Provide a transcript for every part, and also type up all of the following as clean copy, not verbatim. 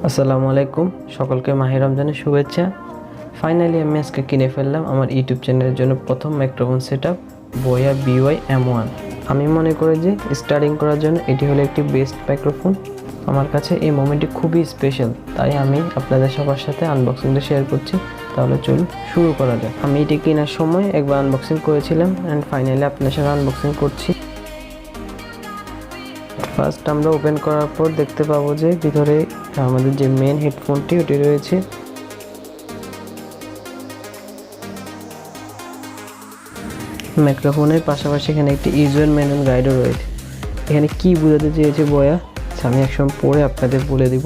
আসসালামু আলাইকুম, সকলকে মাহে রমজানের শুভেচ্ছা। ফাইনালি আমি আজকে কিনে ফেললাম আমার ইউটিউব চ্যানেলের জন্য প্রথম মাইক্রোফোন সেটআপ BOYA BY-M1। আমি মনে করি যে স্টার্টিং করার জন্য এটি হলো একটি বেস্ট মাইক্রোফোন। আমার কাছে এই মোমেন্টটি খুবই স্পেশাল, তাই আমি আপনাদের সবার সাথে আনবক্সিংটা শেয়ার করছি। তাহলে চলুন শুরু করা যাক। আমি এটি কেনার সময় একবার আনবক্সিং করেছিলাম অ্যান্ড ফাইনালি আপনাদের সাথে আনবক্সিং করছি। ফার্স্ট আমরা ওপেন করার পর দেখতে পাবো যে ভিতরে আমাদের যে মেন হেডফোনটি ওটি রয়েছে। মাইক্রোফোনের পাশাপাশি এখানে একটি ইউজার ম্যানুয়াল গাইডও রয়েছে। এখানে কি বোঝাতে চেয়েছে বয়া আমি একসময় পরে আপনাদের বলে দিব।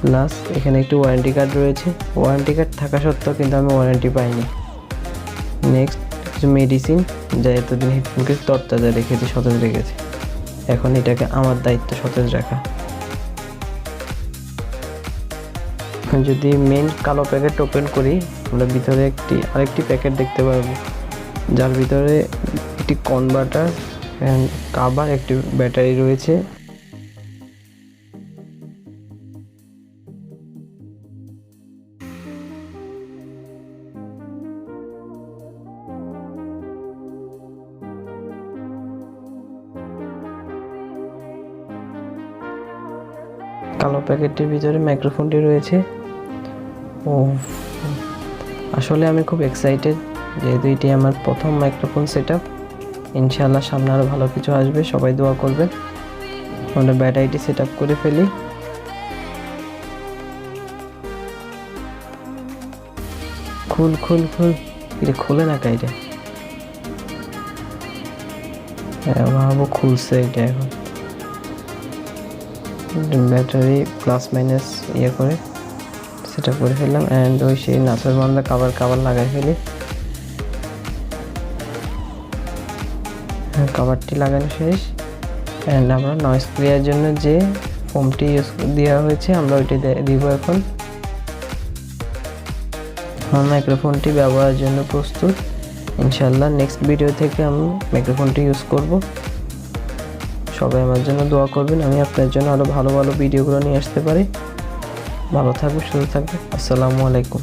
প্লাস এখানে একটি ওয়ারেন্টি কার্ড রয়েছে। ওয়ারেন্টি কার্ড থাকা সত্ত্বেও কিন্তু আমি ওয়ারেন্টি পাইনি। নেক্সট কিছু মেডিসিন, যা এতদিন হেডফোনকে তরতাজা রেখেছে, সতেজ রেখেছে। এখন এটাকে আমার দায়িত্ব সতেজ রাখা। যদি মেন কালো প্যাকেট ওপেন করি, আমরা ভিতরে আরেকটি প্যাকেট দেখতে পারবো, যার ভিতরে একটি কনভার্টার অ্যান্ড কভার, একটি ব্যাটারি রয়েছে। কালো প্যাকেটটির ভিতরে মাইক্রোফোনটি রয়েছে। আসলে আমি খুব এক্সাইটেড, যেহেতু এটি আমার প্রথম মাইক্রোফোন সেটআপ। ইনশাআল্লাহ সামনে আরও ভালো কিছু আসবে, সবাই দোয়া করবেন। আমরা ব্যাটারিটি সেটআপ করে ফেলি। খুল এটা খুলে না কাইটা। ভাবো খুলছে এটা। এখন ব্যাটারি প্লাস মাইনাস করে সেটআপ করে ফেললাম অ্যান্ড ওই সেই নাচের বান্দা কাভার লাগাই ফেলি। কাভারটি লাগানো শেষ অ্যান্ড আমরা নয়েজ ক্লিয়ার জন্য যে ফোমটি ইউজ দেওয়া হয়েছে আমরা ওইটি দিব। এখন আমার মাইক্রোফোনটি ব্যবহারের জন্য প্রস্তুত। ইনশাআল্লাহ নেক্সট ভিডিও থেকে আমি মাইক্রোফোনটি ইউজ করব। সবাই আমার জন্য দোয়া করবেন, আমি আপনার জন্য আরও ভালো ভিডিওগুলো নিয়ে আসতে পারি। ভালো থাকবে, সুস্থ থাকবে। আসসালামু আলাইকুম।